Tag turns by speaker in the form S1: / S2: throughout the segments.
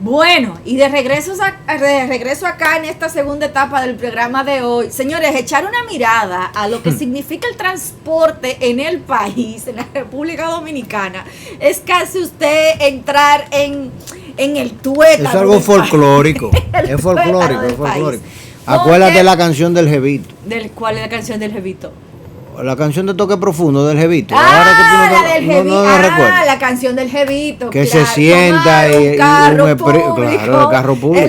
S1: Bueno, y de regreso acá en esta segunda etapa del programa de hoy, señores, echar una mirada a lo que significa el transporte en el país, en la República Dominicana, es casi usted entrar en el tuétano.
S2: Es algo folclórico, es folclórico. Acuérdate la canción del Jevito.
S1: ¿Cuál es la canción del Jevito?
S2: La canción de Toque Profundo del Jevito.
S1: La del Jevito. La canción del Jevito.
S2: Que claro, se sienta y
S1: claro, el carro público.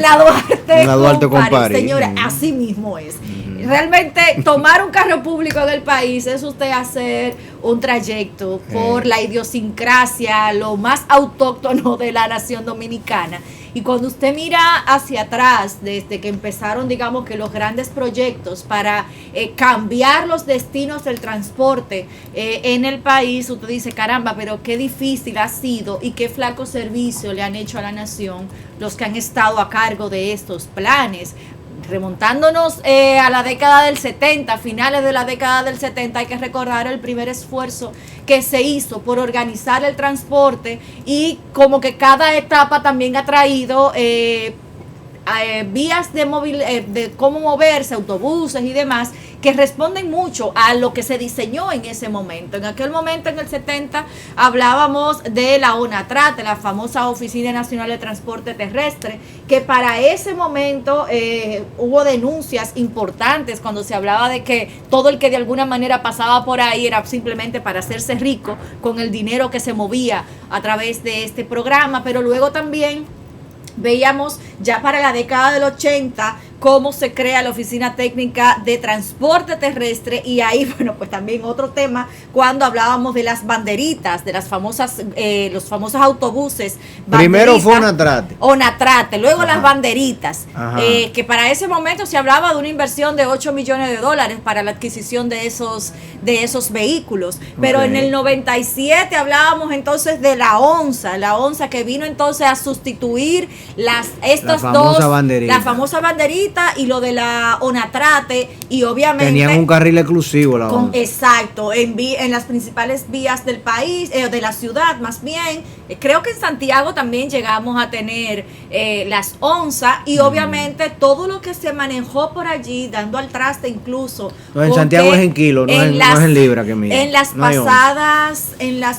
S1: En la Duarte
S2: con París.
S1: Señora, así mismo es. Realmente tomar un carro público en el país es usted hacer un trayecto por la idiosincrasia, lo más autóctono de la nación dominicana. Y cuando usted mira hacia atrás, desde que empezaron, digamos, que los grandes proyectos para cambiar los destinos del transporte en el país, usted dice, caramba, pero qué difícil ha sido y qué flaco servicio le han hecho a la nación los que han estado a cargo de estos planes. Remontándonos a la década del 70, finales de la década del 70, hay que recordar el primer esfuerzo que se hizo por organizar el transporte y como que cada etapa también ha traído vías de cómo moverse, autobuses y demás, que responden mucho a lo que se diseñó en ese momento. En aquel momento, en el 70, hablábamos de la ONATRAT, de la famosa Oficina Nacional de Transporte Terrestre, que para ese momento hubo denuncias importantes cuando se hablaba de que todo el que de alguna manera pasaba por ahí era simplemente para hacerse rico con el dinero que se movía a través de este programa, pero luego también veíamos ya para la década del 80 cómo se crea la Oficina Técnica de Transporte Terrestre y ahí, bueno, pues también otro tema cuando hablábamos de las banderitas, de las famosas, los famosos autobuses.
S2: Primero fue
S1: Onatrate, luego las banderitas, que para ese momento se hablaba de una inversión de $8 millones para la adquisición de esos vehículos, pero en el 97 hablábamos entonces de la ONSA que vino entonces a sustituir la famosa banderita y lo de la Onatrate y obviamente
S2: tenían un carril exclusivo
S1: exacto, en las principales vías del país, de la ciudad más bien, creo que en Santiago también llegamos a tener las ONSA y obviamente todo lo que se manejó por allí dando al traste incluso
S2: en Santiago es en kilo, no es en libra que mide.
S1: En las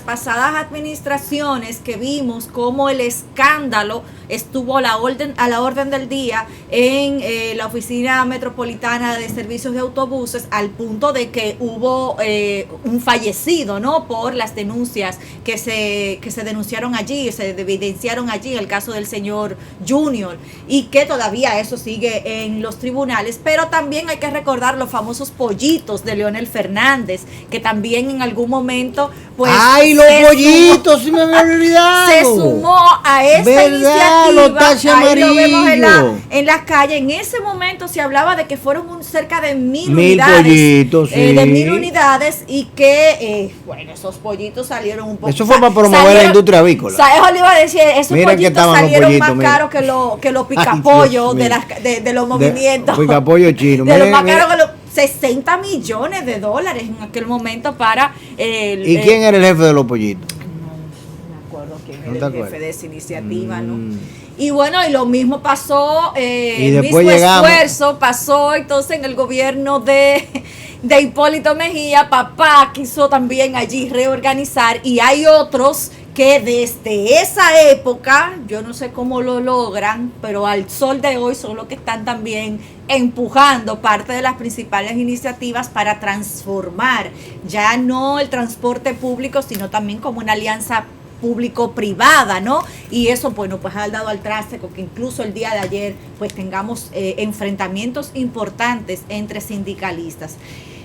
S1: pasadas administraciones que vimos cómo el escándalo estuvo a la orden del día en la Oficina Metropolitana de Servicios de Autobuses, al punto de que hubo un fallecido, ¿no? Por las denuncias que se denunciaron allí, se evidenciaron allí, el caso del señor Junior, y que todavía eso sigue en los tribunales. Pero también hay que recordar los famosos pollitos de Leonel Fernández, que también en algún momento pues
S2: ¡ay, los pollitos! ¡Sí me había olvidado!
S1: Se sumó a esa iniciativa.
S2: Los taxis amarillos.
S1: Lo vemos en las calles. En ese momento se hablaba de que fueron cerca de 1,000 unidades.
S2: Pollitos, sí.
S1: De 1,000 unidades y que, bueno, esos pollitos salieron un poco.
S2: Eso fue para promover la industria avícola.
S1: Eso le iba a decir, esos pollitos salieron más caros que los picapollos de los movimientos.
S2: Picapollo chino.
S1: De los más caros que los $60 millones en aquel momento para
S2: ¿y quién era el jefe de los pollitos?
S1: No me acuerdo quién era el jefe de esa iniciativa, ¿no? Y bueno, y lo mismo pasó, el mismo esfuerzo pasó entonces en el gobierno de Hipólito Mejía. Papá quiso también allí reorganizar y hay otros que desde esa época, yo no sé cómo lo logran, pero al sol de hoy son los que están también empujando parte de las principales iniciativas para transformar ya no el transporte público, sino también como una alianza público-privada, ¿no? Y eso, bueno, pues ha dado al traste con que incluso el día de ayer pues tengamos enfrentamientos importantes entre sindicalistas.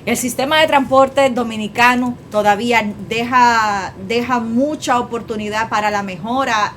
S1: El sistema de transporte dominicano todavía deja mucha oportunidad para la mejora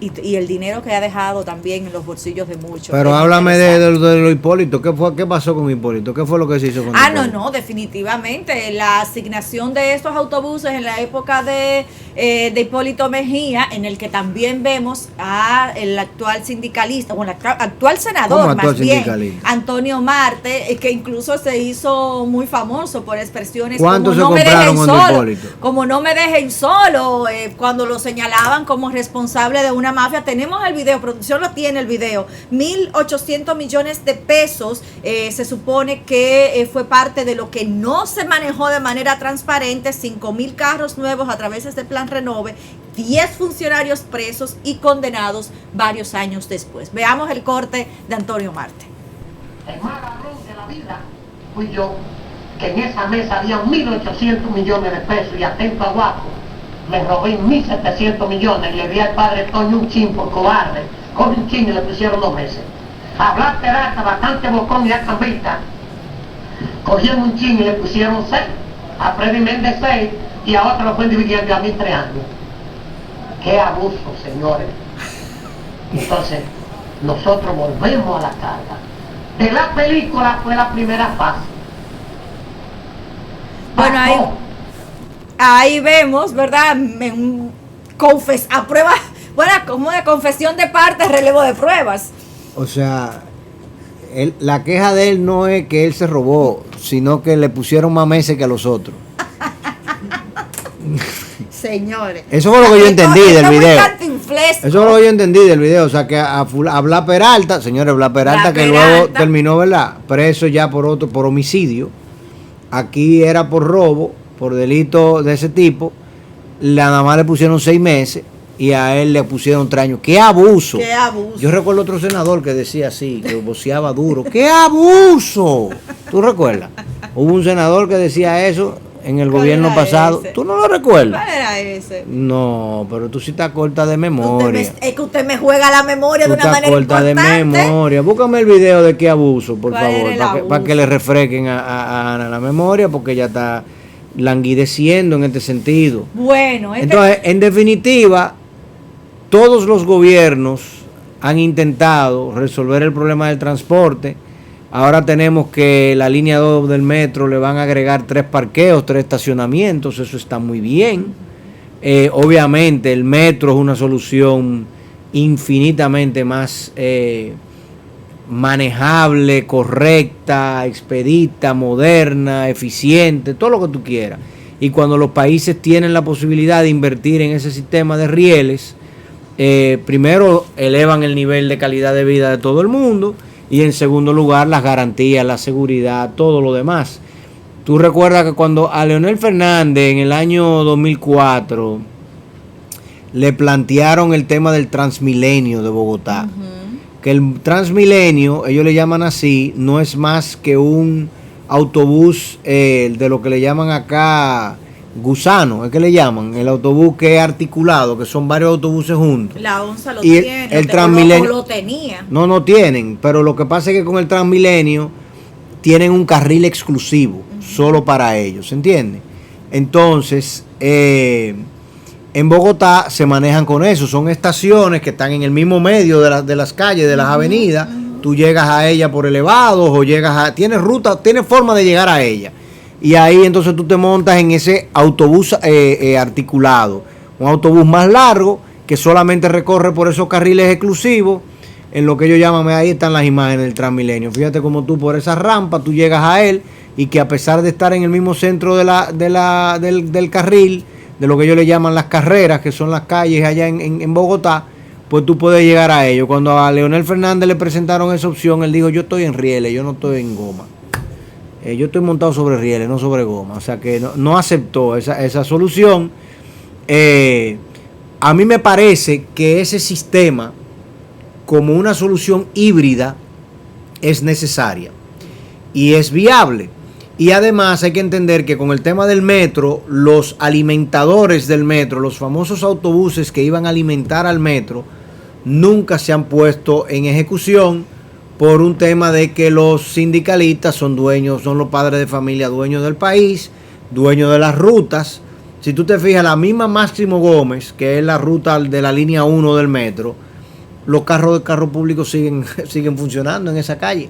S1: y el dinero que ha dejado también en los bolsillos de muchos.
S2: Pero háblame de lo Hipólito. ¿Qué pasó con Hipólito? ¿Qué fue lo que se hizo con Hipólito?
S1: No, definitivamente. La asignación de estos autobuses en la época de de Hipólito Mejía, en el que también vemos a el actual sindicalista, bueno, actual senador más bien, Antonio Marte, que incluso se hizo muy famoso por expresiones como no me dejen solo, como no me dejen solo, cuando lo señalaban como responsable de una mafia. Tenemos el video, producción lo tiene el video, 1.800 millones de pesos, se supone que fue parte de lo que no se manejó de manera transparente, 5.000 carros nuevos a través de este plan Renove, 10 funcionarios presos y condenados varios años después. Veamos el corte de Antonio Marte.
S3: El más ladrón de la vida fui yo, que en esa mesa había 1.800 millones de pesos y atento a Guapo, me robé 1.700 millones y le di al padre Toño un chin por cobarde, con un chin y le pusieron 2 meses. A Blas Peralta, bastante bocón y a Cambita, cogieron un chin y le pusieron 6, a Freddy Méndez 6 y a otro lo fue dividiendo a mí 3 años. ¡Qué abuso, señores! Entonces, nosotros volvemos a la carga. De la película fue la primera fase.
S1: Bueno, ahí vemos, ¿verdad? A prueba, bueno, como de confesión de parte, relevo de pruebas.
S2: O sea, la queja de él no es que él se robó, sino que le pusieron más meses que a los otros.
S1: Señores.
S2: Eso fue lo que yo entendí del video. Eso fue lo que yo entendí del video. O sea, que a Blas Peralta, señores, Blas Peralta, que luego terminó, ¿verdad?, preso ya por homicidio. Aquí era por robo, por delito de ese tipo. Nada más le pusieron 6 meses y a él le pusieron 3 años. ¡Qué abuso! ¡Qué abuso! Yo recuerdo otro senador que decía así, que voceaba duro. ¡Qué abuso! ¿Tú recuerdas? Hubo un senador que decía eso en el gobierno pasado. ¿Tú no lo recuerdas?
S1: ¿Cuál era ese?
S2: No, pero tú sí estás corta de memoria.
S1: Es que usted me juega la memoria de una manera
S2: corta
S1: importante.
S2: De memoria. Búscame el video de Qué abuso, por favor, para que le refresquen a Ana la memoria, porque ella está languideciendo en este sentido.
S1: Bueno,
S2: entonces, en definitiva, todos los gobiernos han intentado resolver el problema del transporte. Ahora tenemos que la línea 2 del metro le van a agregar 3 parqueos, 3 estacionamientos, eso está muy bien. Obviamente el metro es una solución infinitamente más manejable, correcta, expedita, moderna, eficiente, todo lo que tú quieras. Y cuando los países tienen la posibilidad de invertir en ese sistema de rieles, primero elevan el nivel de calidad de vida de todo el mundo, y en segundo lugar las garantías, la seguridad, todo lo demás. Tú recuerdas que cuando a Leonel Fernández en el año 2004 le plantearon el tema del Transmilenio de Bogotá, que el Transmilenio, ellos le llaman así, no es más que un autobús de lo que le llaman acá gusano, es que le llaman, el autobús que es articulado, que son varios autobuses juntos.
S1: La ONSA lo
S2: y
S1: tiene,
S2: el Transmilenio
S1: lo tenía.
S2: No tienen, pero lo que pasa es que con el Transmilenio tienen un carril exclusivo, solo para ellos, ¿entiendes? Entonces, en Bogotá se manejan con eso, son estaciones que están en el mismo medio de las calles, de las avenidas, tú llegas a ella por elevados o tienes ruta, tienes forma de llegar a ella. Y ahí entonces tú te montas en ese autobús articulado, un autobús más largo que solamente recorre por esos carriles exclusivos, en lo que ellos llaman, ahí están las imágenes del Transmilenio. Fíjate cómo tú por esa rampa tú llegas a él, y que a pesar de estar en el mismo centro del carril, de lo que ellos le llaman las carreras, que son las calles allá en Bogotá, pues tú puedes llegar a ellos. Cuando a Leonel Fernández le presentaron esa opción, él dijo, yo estoy en rieles, yo no estoy en goma. Yo estoy montado sobre rieles, no sobre goma. O sea que no aceptó esa solución. A mí me parece que ese sistema, como una solución híbrida, es necesaria y es viable. Y además hay que entender que con el tema del metro, los alimentadores del metro, los famosos autobuses que iban a alimentar al metro, nunca se han puesto en ejecución, por un tema de que los sindicalistas son los padres de familia, dueños del país, dueños de las rutas. Si tú te fijas, la misma Máximo Gómez, que es la ruta de la línea 1 del metro, los carros públicos siguen funcionando en esa calle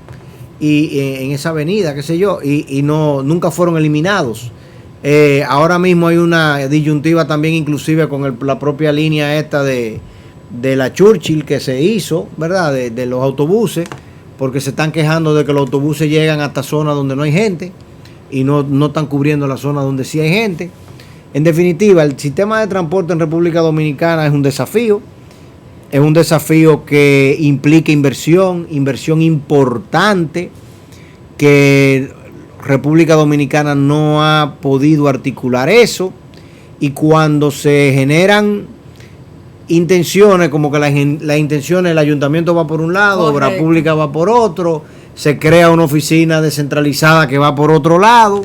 S2: y en esa avenida, qué sé yo, y nunca fueron eliminados. Ahora mismo hay una disyuntiva también inclusive con la propia línea esta de la Churchill que se hizo, ¿verdad? De los autobuses, porque se están quejando de que los autobuses llegan hasta zonas donde no hay gente y no están cubriendo la zona donde sí hay gente. En definitiva, el sistema de transporte en República Dominicana es un desafío que implica inversión importante, que República Dominicana no ha podido articular eso, y cuando se generan intenciones, como que las intenciones, el ayuntamiento va por un lado, Obra Pública va por otro, se crea una oficina descentralizada que va por otro lado,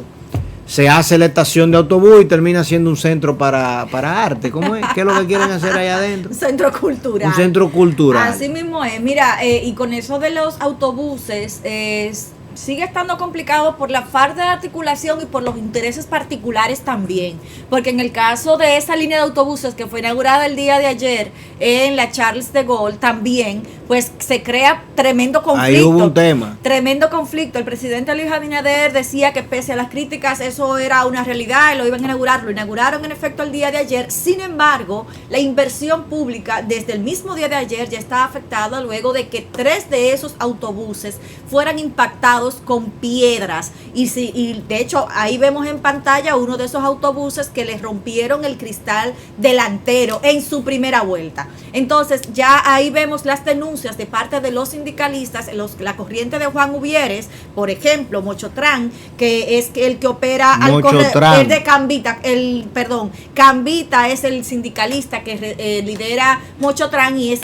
S2: se hace la estación de autobús y termina siendo un centro para arte. ¿Cómo es? ¿Qué es lo que quieren hacer allá adentro?
S1: Un centro cultural.
S2: Un centro cultural.
S1: Así mismo es. Mira, y con eso de los autobuses, sigue estando complicado por la falta de articulación y por los intereses particulares también, porque en el caso de esa línea de autobuses que fue inaugurada el día de ayer en la Charles de Gaulle también, pues se crea tremendo conflicto.
S2: Ahí hubo un tema.
S1: Tremendo conflicto. El presidente Luis Abinader decía que pese a las críticas eso era una realidad y lo iban a inaugurar. Lo inauguraron en efecto el día de ayer. Sin embargo, la inversión pública desde el mismo día de ayer ya está afectada luego de que 3 de esos autobuses fueran impactados con piedras y de hecho ahí vemos en pantalla uno de esos autobuses que les rompieron el cristal delantero en su primera vuelta. Entonces ya ahí vemos las denuncias de parte de los sindicalistas, la corriente de Juan Uvieres, por ejemplo, Mochotrán, que es el que opera al corredor, el de Cambita, Cambita es el sindicalista que lidera Mochotrán y es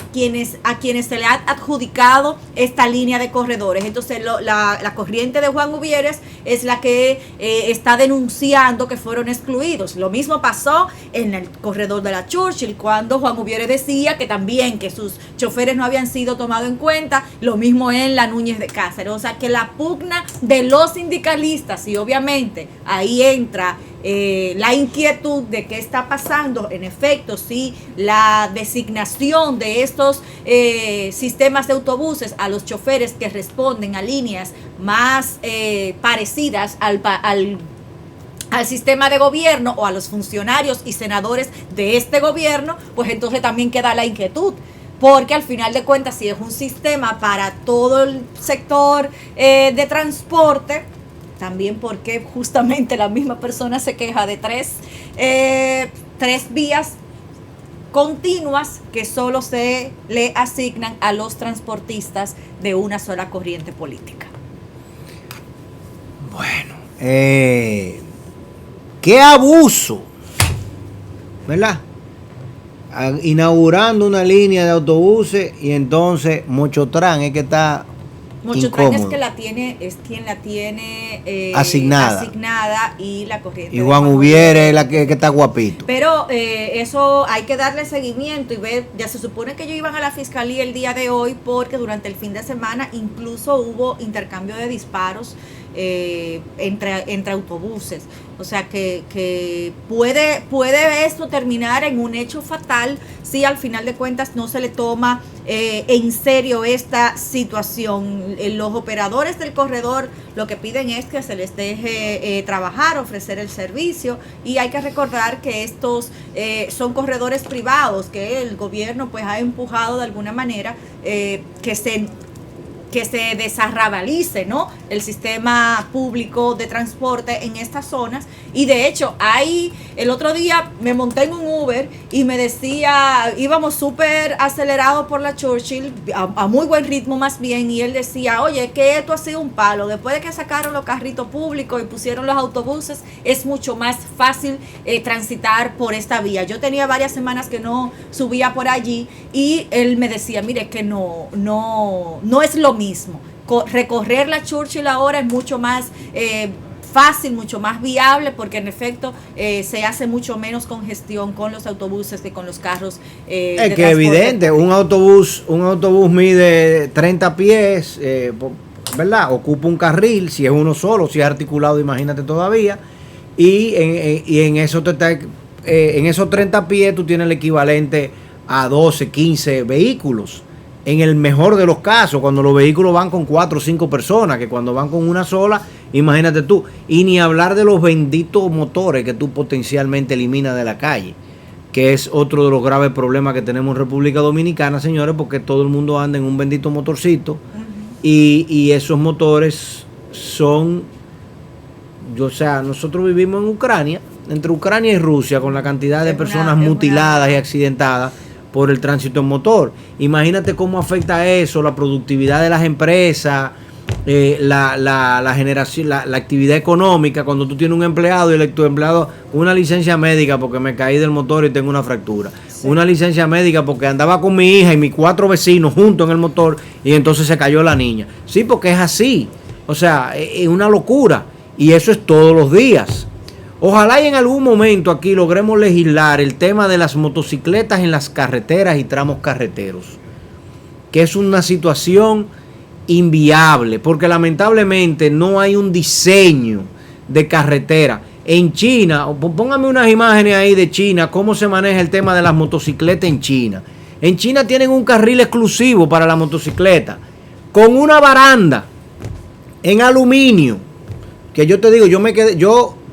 S1: a quienes se le ha adjudicado esta línea de corredores. Entonces la corriente de Juan Uvieres es la que está denunciando que fueron excluidos. Lo mismo pasó en el corredor de la Churchill, cuando Juan Uvieres decía que también que sus choferes no habían sido tomados en cuenta. Lo mismo en la Núñez de Cáceres. O sea que la pugna de los sindicalistas, y obviamente ahí entra la inquietud de qué está pasando. En efecto, si la designación de estos sistemas de autobuses a los choferes que responden a líneas más parecidas al sistema de gobierno o a los funcionarios y senadores de este gobierno, pues entonces también queda la inquietud. Porque al final de cuentas, si es un sistema para todo el sector de transporte, también porque justamente la misma persona se queja de tres vías continuas que solo se le asignan a los transportistas de una sola corriente política.
S2: Bueno, qué abuso, ¿verdad? Inaugurando una línea de autobuses y entonces Mochotrán es que está
S1: Mochotrán es quien la tiene asignada y la corriente.
S2: Y Juan Uvieres es la que está guapito.
S1: Pero eso hay que darle seguimiento y ver. Ya se supone que ellos iban a la fiscalía el día de hoy porque durante el fin de semana incluso hubo intercambio de disparos entre autobuses. O sea que puede esto terminar en un hecho fatal si al final de cuentas no se le toma en serio esta situación. Los operadores del corredor lo que piden es que se les deje trabajar, ofrecer el servicio, y hay que recordar que estos son corredores privados que el gobierno pues ha empujado de alguna manera que se desarrabalice, ¿no?, el sistema público de transporte en estas zonas. Y de hecho, el otro día me monté en un Uber y me decía, íbamos súper acelerados por la Churchill, a muy buen ritmo más bien, y él decía, oye, que esto ha sido un palo. Después de que sacaron los carritos públicos y pusieron los autobuses, es mucho más fácil transitar por esta vía. Yo tenía varias semanas que no subía por allí y él me decía, mire, que no es lo mismo. Recorrer la Churchill ahora es mucho más fácil, mucho más viable, porque en efecto se hace mucho menos congestión con los autobuses que con los carros
S2: es que evidente, un autobús mide 30 pies, ¿verdad? Ocupa un carril, si es uno solo, si es articulado, imagínate todavía, y en esos 30 pies tú tienes el equivalente a 12, 15 vehículos. en el mejor de los casos, cuando los vehículos van con 4 o 5 personas, que cuando van con una sola, imagínate tú. Y ni hablar de los benditos motores que tú potencialmente eliminas de la calle, que es otro de los graves problemas que tenemos en República Dominicana, señores, porque todo el mundo anda en un bendito motorcito. Y esos motores son, o sea, nosotros vivimos en Ucrania, entre Ucrania y Rusia, con la cantidad de personas mutiladas y accidentadas por el tránsito en motor. Imagínate cómo afecta eso, la productividad de las empresas, la generación, la actividad económica, cuando tú tienes un empleado y tu empleado una licencia médica porque me caí del motor y tengo una fractura, una licencia médica porque andaba con mi hija y mis 4 vecinos juntos en el motor y entonces se cayó la niña. Sí, porque es así, o sea, es una locura y eso es todos los días. Ojalá y en algún momento aquí logremos legislar el tema de las motocicletas en las carreteras y tramos carreteros, que es una situación inviable, porque lamentablemente no hay un diseño de carretera. En China, póngame unas imágenes ahí de China, cómo se maneja el tema de las motocicletas en China. En China tienen un carril exclusivo para la motocicleta, con una baranda en aluminio, que yo te digo,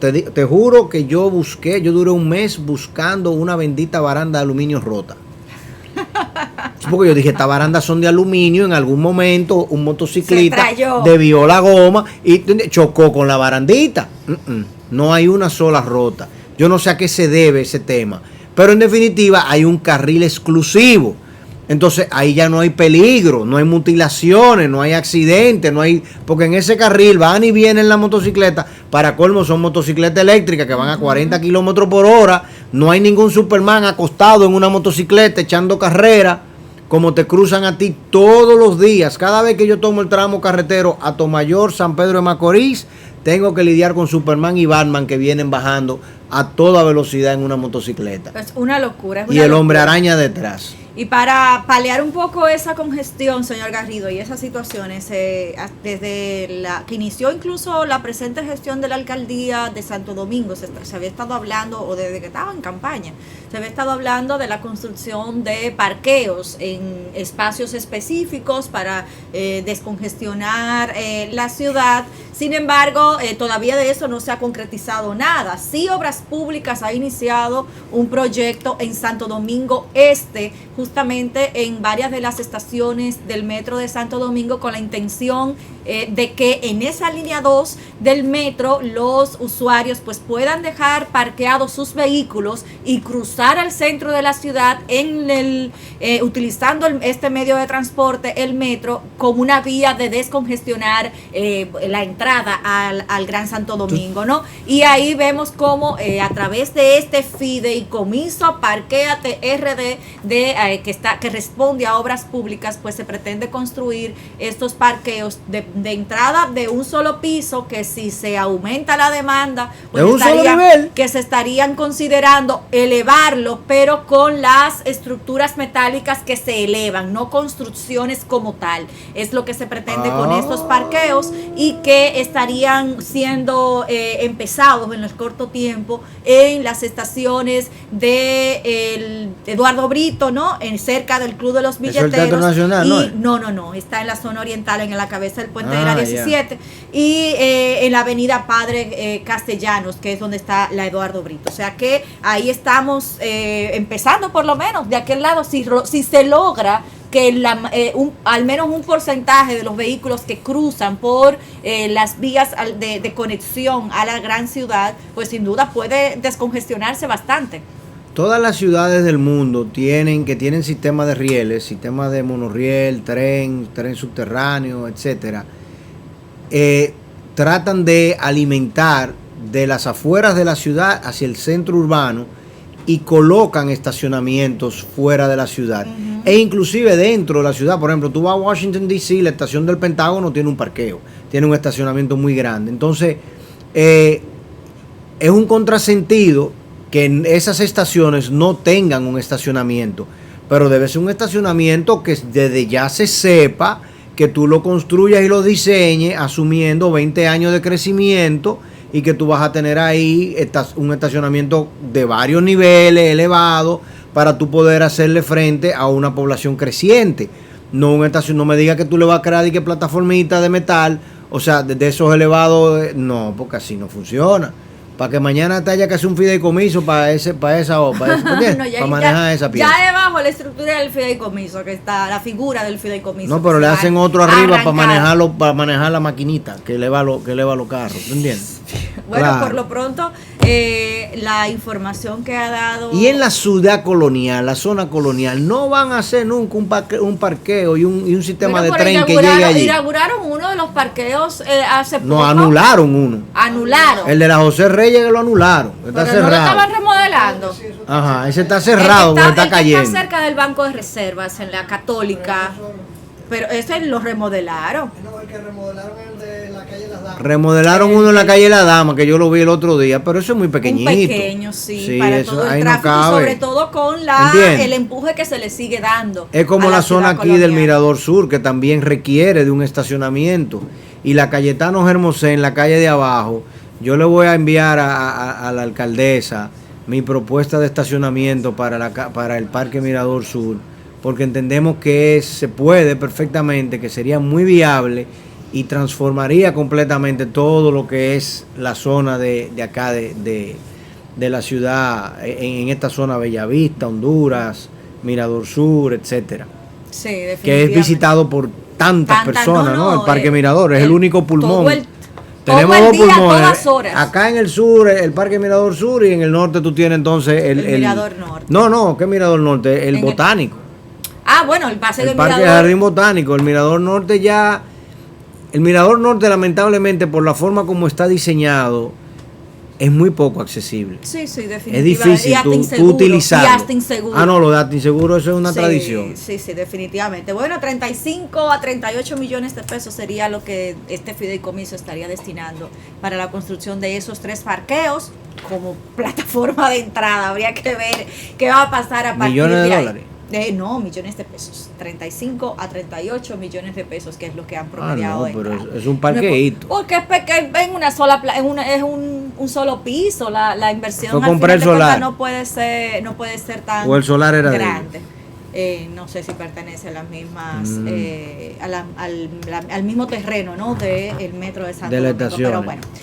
S2: te juro que yo duré un mes buscando una bendita baranda de aluminio rota. Porque yo dije, estas barandas son de aluminio, en algún momento un motociclista debió la goma y chocó con la barandita. No hay una sola rota. Yo no sé a qué se debe ese tema, pero en definitiva hay un carril exclusivo. Entonces ahí ya no hay peligro, no hay mutilaciones, no hay accidentes, porque en ese carril van y vienen las motocicletas. Para colmo son motocicletas eléctricas que van a 40 kilómetros por hora. No hay ningún Superman acostado en una motocicleta echando carrera, como te cruzan a ti todos los días. Cada vez que yo tomo el tramo carretero a Atomayor, San Pedro de Macorís, tengo que lidiar con Superman y Batman que vienen bajando a toda velocidad en una motocicleta.
S1: Es una locura.
S2: Y el hombre araña detrás.
S1: Y para paliar un poco esa congestión, señor Garrido, y esas situaciones, desde que inició incluso la presente gestión de la alcaldía de Santo Domingo, se había estado hablando, o desde que estaba en campaña, se había estado hablando de la construcción de parqueos en espacios específicos para descongestionar la ciudad. Sin embargo, todavía de eso no se ha concretizado nada. Sí, Obras Públicas ha iniciado un proyecto en Santo Domingo Este, justamente en varias de las estaciones del metro de Santo Domingo, con la intención de que en esa línea 2 del metro los usuarios pues puedan dejar parqueados sus vehículos y cruzar al centro de la ciudad utilizando este medio de transporte, el metro, como una vía de descongestionar la entrada al Gran Santo Domingo, ¿no? Y ahí vemos cómo a través de este fideicomiso Parquéate RD que responde a Obras Públicas, pues se pretende construir estos parqueos de entrada de un solo piso, que si se aumenta la demanda, pues que se estarían considerando elevarlo, pero con las estructuras metálicas que se elevan, no construcciones como tal. Es lo que se pretende con estos parqueos, y que estarían siendo empezados en el corto tiempo en las estaciones de Eduardo Brito, ¿no? Cerca del Club de los Billeteros. ¿Es el Teatro Nacional, no, está en la zona oriental, en la cabeza del puente de la 17, y en la avenida Padre Castellanos, que es donde está la Eduardo Brito. O sea que ahí estamos empezando, por lo menos de aquel lado, si se logra que al menos un porcentaje de los vehículos que cruzan por las vías de conexión a la gran ciudad, pues sin duda puede descongestionarse bastante.
S2: Todas las ciudades del mundo tienen sistemas de rieles, sistemas de monorriel, tren subterráneo, etcétera. Tratan de alimentar de las afueras de la ciudad hacia el centro urbano y colocan estacionamientos fuera de la ciudad. E inclusive dentro de la ciudad. Por ejemplo, tú vas a Washington D.C., la estación del Pentágono tiene un parqueo, tiene un estacionamiento muy grande. Entonces, es un contrasentido que en esas estaciones no tengan un estacionamiento, pero debe ser un estacionamiento que desde ya se sepa que tú lo construyas y lo diseñes asumiendo 20 años de crecimiento, y que tú vas a tener ahí un estacionamiento de varios niveles, elevado, para tú poder hacerle frente a una población creciente. No no me diga que tú le vas a crear y que plataformita de metal, o sea, de esos elevados, no, porque así no funciona. Para que mañana te haya que hacer un fideicomiso para manejar esa pieza.
S1: Ya debajo la estructura del fideicomiso, que está la figura del fideicomiso.
S2: No, pero le hacen otro arriba para manejar la maquinita que eleva los carros, ¿tú entiendes?
S1: Bueno,
S2: claro.
S1: Por lo pronto, la información que ha dado...
S2: Y en la ciudad colonial, la zona colonial, no van a hacer nunca un parqueo y un sistema de tren que llegue allí.
S1: Inauguraron uno de los parqueos hace poco.
S2: No, anularon uno.
S1: Anularon.
S2: El de la José Reyes que lo anularon. Está
S1: Pero
S2: cerrado.
S1: no lo estaban remodelando.
S2: Ajá, ese está cerrado porque está cayendo.
S1: Está cerca del Banco de Reservas, en la Católica. Pero ese lo remodelaron.
S4: No, el que remodelaron el de la calle Las Damas.
S2: Remodelaron uno en la calle La Dama, que yo lo vi el otro día, pero eso es muy pequeñito.
S1: Un pequeño, sí, para
S2: eso,
S1: todo el
S2: ahí
S1: tráfico,
S2: no cabe.
S1: sobre todo con el empuje que se le sigue dando.
S2: Es como
S1: a
S2: la zona
S1: ciudad
S2: aquí del
S1: colonial.
S2: Mirador Sur, que también requiere de un estacionamiento. Y la Cayetano Hermosé, en la calle de abajo, yo le voy a enviar a la alcaldesa mi propuesta de estacionamiento para el Parque Mirador Sur, porque entendemos que se puede perfectamente, que sería muy viable y transformaría completamente todo lo que es la zona de acá de la ciudad, en esta zona Bellavista, Honduras, Mirador Sur, etcétera.
S1: Sí, definitivamente.
S2: Que es visitado por tantas personas, ¿no? El Parque Mirador es el único pulmón. Tenemos
S1: todo el
S2: dos
S1: día,
S2: pulmones.
S1: todas horas.
S2: Acá en el sur, el Parque Mirador Sur, y en el norte tú tienes entonces el
S1: Mirador Norte.
S2: No, ¿qué Mirador Norte? El botánico.
S1: Bueno, el pase del
S2: Parque
S1: Mirador.
S2: Jardín Botánico. El Mirador Norte ya... El Mirador Norte, lamentablemente, por la forma como está diseñado, es muy poco accesible.
S1: Sí, definitivamente.
S2: Es difícil tú utilizarlo.
S1: Y hasta inseguro.
S2: No, lo de hasta inseguro, eso es una tradición.
S1: Sí, definitivamente. Bueno, 35 a 38 millones de pesos sería lo que este fideicomiso estaría destinando para la construcción de esos 3 parqueos como plataforma de entrada. Habría que ver qué va a pasar a partir
S2: ¿Millones de
S1: ahí.
S2: dólares?
S1: No, millones de pesos. 35 a 38 millones de pesos, que es lo que han promediado.
S2: Pero es un parqueíto.
S1: Porque es una sola es un solo piso. La inversión
S2: Fue
S1: al
S2: comprar
S1: final de
S2: el solar.
S1: cuentas no puede ser tan
S2: O el solar era
S1: grande. No sé si pertenece a las mismas al mismo terreno, ¿no? Del metro de Santo
S2: De la
S1: Domingo,
S2: estación.
S1: pero bueno,